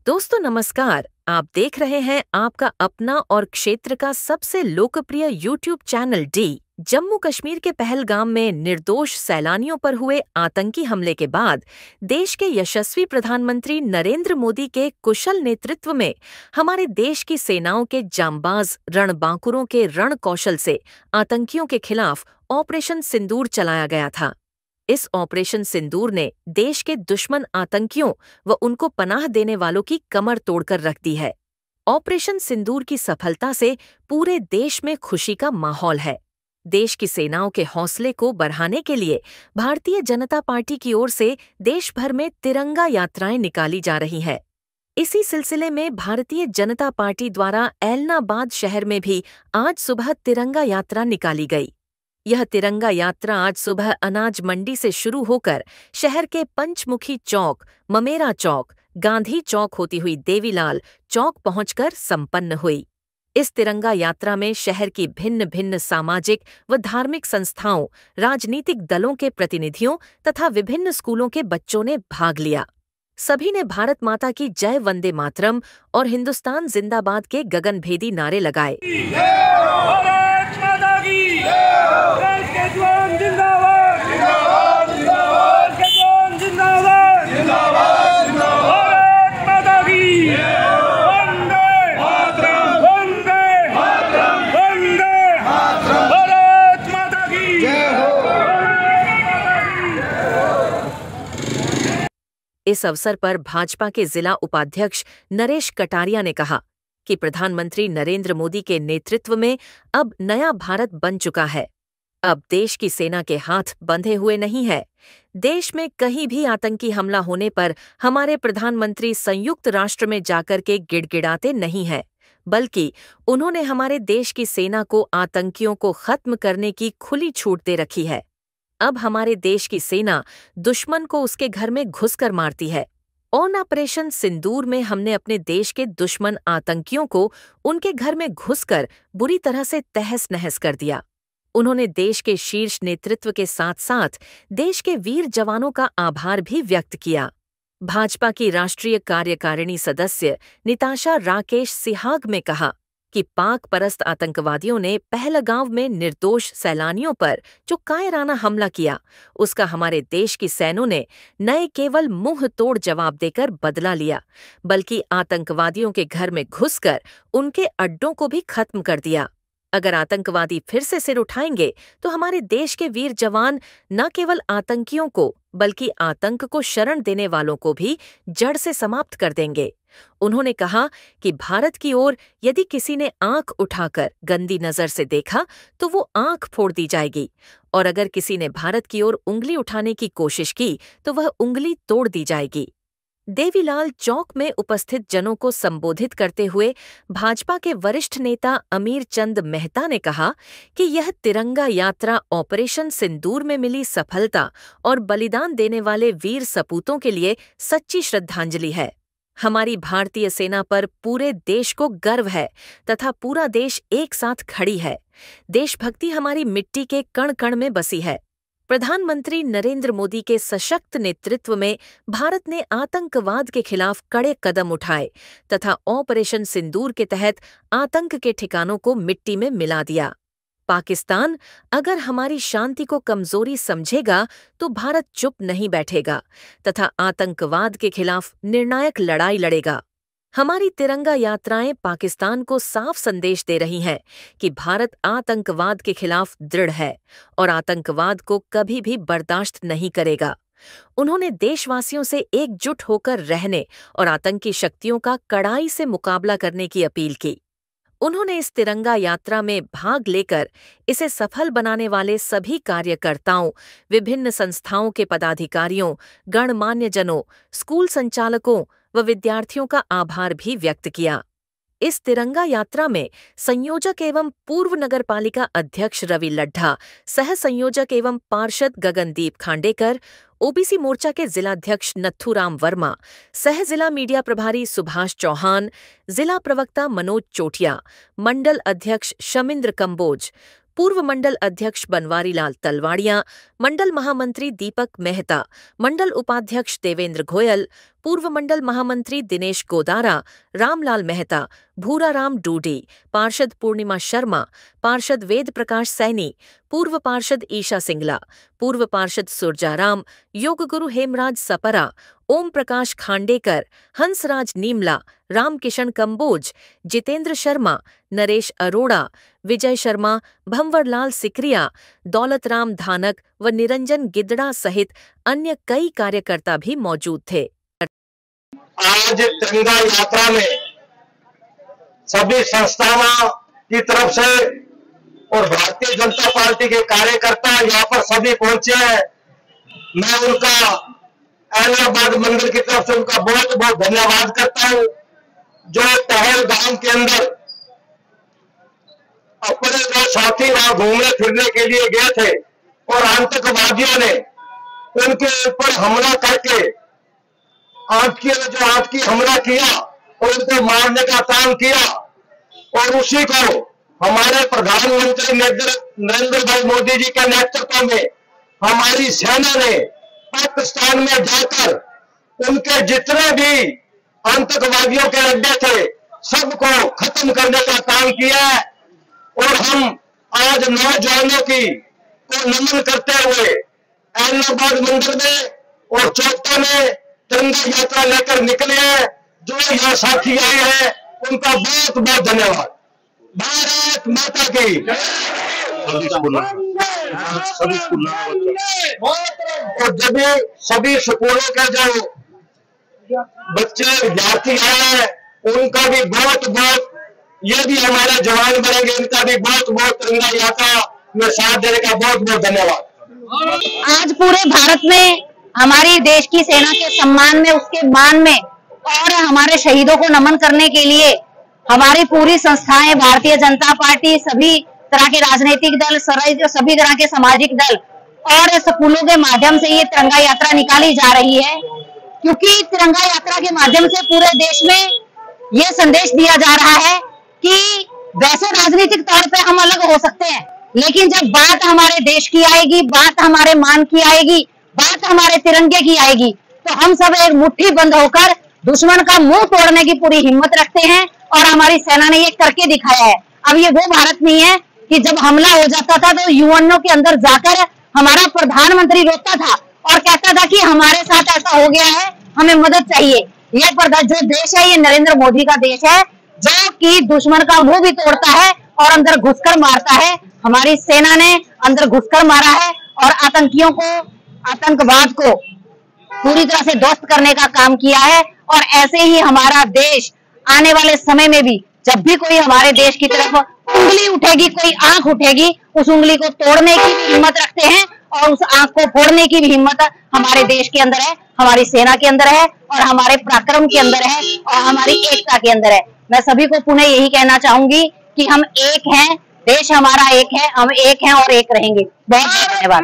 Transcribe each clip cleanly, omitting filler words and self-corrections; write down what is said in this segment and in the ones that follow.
दोस्तों नमस्कार। आप देख रहे हैं आपका अपना और क्षेत्र का सबसे लोकप्रिय YouTube channel D. Jammu Kashmir के पहलगाम में निर्दोष सैलानियों पर हुए आतंकी हमले के बाद देश के यशस्वी प्रधानमंत्री नरेंद्र मोदी के कुशल नेतृत्व में हमारे देश की सेनाओं के जांबाज रणबांकुरों के रण कौशल से आतंकियों के खिलाफ ऑपरेशन सिंदूर चलाया गया था। इस ऑपरेशन सिंदूर ने देश के दुश्मन आतंकियों व उनको पनाह देने वालों की कमर तोड़कर रख दी है। ऑपरेशन सिंदूर की सफलता से पूरे देश में खुशी का माहौल है। देश की सेनाओं के हौसले को बढ़ाने के लिए भारतीय जनता पार्टी की ओर से देश भर में तिरंगा यात्राएं निकाली जा रही है। इसी सिलसिले में भारतीय जनता पार्टी द्वारा ऐलनाबाद शहर में भी आज सुबह तिरंगा यात्रा निकाली गई। यह तिरंगा यात्रा आज सुबह अनाज मंडी से शुरू होकर शहर के पंचमुखी चौक, ममेरा चौक, गांधी चौक होती हुई देवीलाल चौक पहुंचकर संपन्न हुई। इस तिरंगा यात्रा में शहर की भिन्न भिन्न सामाजिक व धार्मिक संस्थाओं, राजनीतिक दलों के प्रतिनिधियों तथा विभिन्न स्कूलों के बच्चों ने भाग लिया। सभी ने भारत माता की जय वंदे मातरम और हिंदुस्तान जिंदाबाद के गगनभेदी नारे लगाए। इस अवसर पर भाजपा के जिला उपाध्यक्ष नरेश कटारिया ने कहा कि प्रधानमंत्री नरेंद्र मोदी के नेतृत्व में अब नया भारत बन चुका है। अब देश की सेना के हाथ बंधे हुए नहीं है। देश में कहीं भी आतंकी हमला होने पर हमारे प्रधानमंत्री संयुक्त राष्ट्र में जाकर के गिड़गिड़ाते नहीं हैं, बल्कि उन्होंने हमारे देश की सेना को आतंकियों को खत्म करने की खुली छूट दे रखी है। अब हमारे देश की सेना दुश्मन को उसके घर में घुसकर मारती है। ऑपरेशन सिंदूर में हमने अपने देश के दुश्मन आतंकियों को उनके घर में घुसकर बुरी तरह से तहस नहस कर दिया। उन्होंने देश के शीर्ष नेतृत्व के साथ साथ देश के वीर जवानों का आभार भी व्यक्त किया। भाजपा की राष्ट्रीय कार्यकारिणी सदस्य निताशा राकेश सिहाग ने कहा कि पाक परस्त आतंकवादियों ने पहलगाम में निर्दोष सैलानियों पर जो कायराना हमला किया, उसका हमारे देश की सेनाओं ने न केवल मुंह तोड़ जवाब देकर बदला लिया, बल्कि आतंकवादियों के घर में घुसकर उनके अड्डों को भी खत्म कर दिया। अगर आतंकवादी फिर से सिर उठाएंगे तो हमारे देश के वीर जवान न केवल आतंकियों को बल्कि आतंक को शरण देने वालों को भी जड़ से समाप्त कर देंगे। उन्होंने कहा कि भारत की ओर यदि किसी ने आंख उठाकर गंदी नजर से देखा तो वो आंख फोड़ दी जाएगी, और अगर किसी ने भारत की ओर उंगली उठाने की कोशिश की तो वह उंगली तोड़ दी जाएगी। देवीलाल चौक में उपस्थित जनों को संबोधित करते हुए भाजपा के वरिष्ठ नेता अमीर चंद मेहता ने कहा कि यह तिरंगा यात्रा ऑपरेशन सिंदूर में मिली सफलता और बलिदान देने वाले वीर सपूतों के लिए सच्ची श्रद्धांजलि है। हमारी भारतीय सेना पर पूरे देश को गर्व है तथा पूरा देश एक साथ खड़ी है। देशभक्ति हमारी मिट्टी के कण कण में बसी है। प्रधानमंत्री नरेंद्र मोदी के सशक्त नेतृत्व में भारत ने आतंकवाद के खिलाफ कड़े कदम उठाए तथा ऑपरेशन सिंदूर के तहत आतंक के ठिकानों को मिट्टी में मिला दिया। पाकिस्तान अगर हमारी शांति को कमजोरी समझेगा तो भारत चुप नहीं बैठेगा तथा आतंकवाद के खिलाफ निर्णायक लड़ाई लड़ेगा। हमारी तिरंगा यात्राएं पाकिस्तान को साफ संदेश दे रही हैं कि भारत आतंकवाद के खिलाफ दृढ़ है और आतंकवाद को कभी भी बर्दाश्त नहीं करेगा। उन्होंने देशवासियों से एकजुट होकर रहने और आतंकी शक्तियों का कड़ाई से मुकाबला करने की अपील की। उन्होंने इस तिरंगा यात्रा में भाग लेकर इसे सफल बनाने वाले सभी कार्यकर्ताओं, विभिन्न संस्थाओं के पदाधिकारियों, गणमान्यजनों, स्कूल संचालकों व विद्यार्थियों का आभार भी व्यक्त किया। इस तिरंगा यात्रा में संयोजक एवं पूर्व नगरपालिका अध्यक्ष रवि लड्ढा, सह संयोजक एवं पार्षद गगनदीप खांडेकर, ओबीसी मोर्चा के जिलाध्यक्ष नथुराम वर्मा, सह जिला मीडिया प्रभारी सुभाष चौहान, जिला प्रवक्ता मनोज चोटिया, मंडल अध्यक्ष शमिंद्र कंबोज, पूर्व मंडल अध्यक्ष बनवारीलाल तलवाड़िया, मंडल महामंत्री दीपक मेहता, मंडल उपाध्यक्ष देवेंद्र गोयल, पूर्व मंडल महामंत्री दिनेश गोदारा, रामलाल मेहता, भूराराम डूडी, पार्षद पूर्णिमा शर्मा, पार्षद वेद प्रकाश सैनी, पूर्व पार्षद ईशा सिंगला, पूर्व पार्षद सुरजाराम, योग गुरु हेमराज सपरा, ओम प्रकाश खांडेकर, हंसराज नीमला, रामकिशन कंबोज, जितेंद्र शर्मा, नरेश अरोड़ा, विजय शर्मा, भंवरलाल सिकरिया, दौलतराम धानक व निरंजन गिदड़ा सहित अन्य कई कार्यकर्ता भी मौजूद थे। आज तिरंगा यात्रा में सभी संस्थाओं की तरफ से और भारतीय जनता पार्टी के कार्यकर्ता यहाँ पर सभी पहुंचे हैं। मैं उनका ऐलाहाबाद मंदिर की तरफ से उनका बहुत बहुत धन्यवाद करता हूं, जो पहलगाम के अंदर अपने जो साथी वहां घूमने फिरने के लिए गए थे और आतंकवादियों ने उनके ऊपर हमला करके आतंकी हमला किया और उनको मारने का काम किया। और उसी को हमारे प्रधानमंत्री नरेंद्र भाई मोदी जी के नेतृत्व में हमारी सेना ने पाकिस्तान में जाकर उनके जितने भी आतंकवादियों के अड्डे थे सबको खत्म करने का काम किया है। और हम आज नौजवानों को नमन करते हुए ऐलाहाबाद मंदिर में और चौथा में तिरंगा यात्रा लेकर निकले हैं। जो यहाँ साथी आए हैं उनका बहुत बहुत धन्यवाद। भारत माता की। और जब सभी स्कूलों के जो बच्चे विद्यार्थी आए हैं उनका भी बहुत बहुत, ये भी हमारे जवान बनेंगे, इनका भी बहुत बहुत तिरंगा यात्रा में साथ देने का बहुत बहुत धन्यवाद। आज पूरे भारत में हमारी देश की सेना के सम्मान में, उसके मान में और हमारे शहीदों को नमन करने के लिए हमारी पूरी संस्थाएं, भारतीय जनता पार्टी, सभी तरह के राजनीतिक दल, सभी तरह के सामाजिक दल और स्कूलों के माध्यम से ये तिरंगा यात्रा निकाली जा रही है। क्योंकि तिरंगा यात्रा के माध्यम से पूरे देश में ये संदेश दिया जा रहा है कि वैसे राजनीतिक तौर पे हम अलग हो सकते हैं, लेकिन जब बात हमारे देश की आएगी, बात हमारे मान की आएगी, बात हमारे तिरंगे की आएगी, तो हम सब एक मुट्ठी बंद होकर दुश्मन का मुंह तोड़ने की पूरी हिम्मत रखते हैं। और हमारी सेना ने ये करके दिखाया है। अब ये वो भारत नहीं है कि जब हमला हो जाता था तो यूएनओ के अंदर जाकर हमारा प्रधानमंत्री रोता था और कहता था कि हमारे साथ ऐसा हो गया है, हमें मदद चाहिए। ये जो देश है ये नरेंद्र मोदी का देश है, जो कि दुश्मन का मुंह भी तोड़ता है और अंदर घुसकर मारता है। हमारी सेना ने अंदर घुसकर मारा है और आतंकियों को, आतंकवाद को पूरी तरह से ध्वस्त करने का काम किया है। और ऐसे ही हमारा देश आने वाले समय में भी जब भी कोई हमारे देश की तरफ उंगली उठेगी, कोई आंख उठेगी, उस उंगली को तोड़ने की भी हिम्मत रखते हैं और उस आंख को फोड़ने की भी हिम्मत हमारे देश के अंदर है, हमारी सेना के अंदर है और हमारे पराक्रम के अंदर है और हमारी एकता के अंदर है। मैं सभी को पुनः यही कहना चाहूंगी कि हम एक हैं, देश हमारा एक है, हम एक हैं और एक रहेंगे। बहुत बहुत धन्यवाद।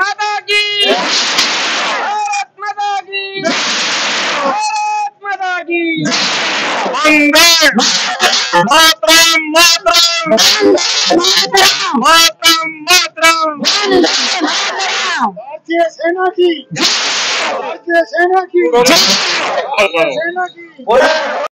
भारतीय सेना की, भारतीय सेना की, भारतीय सेना की।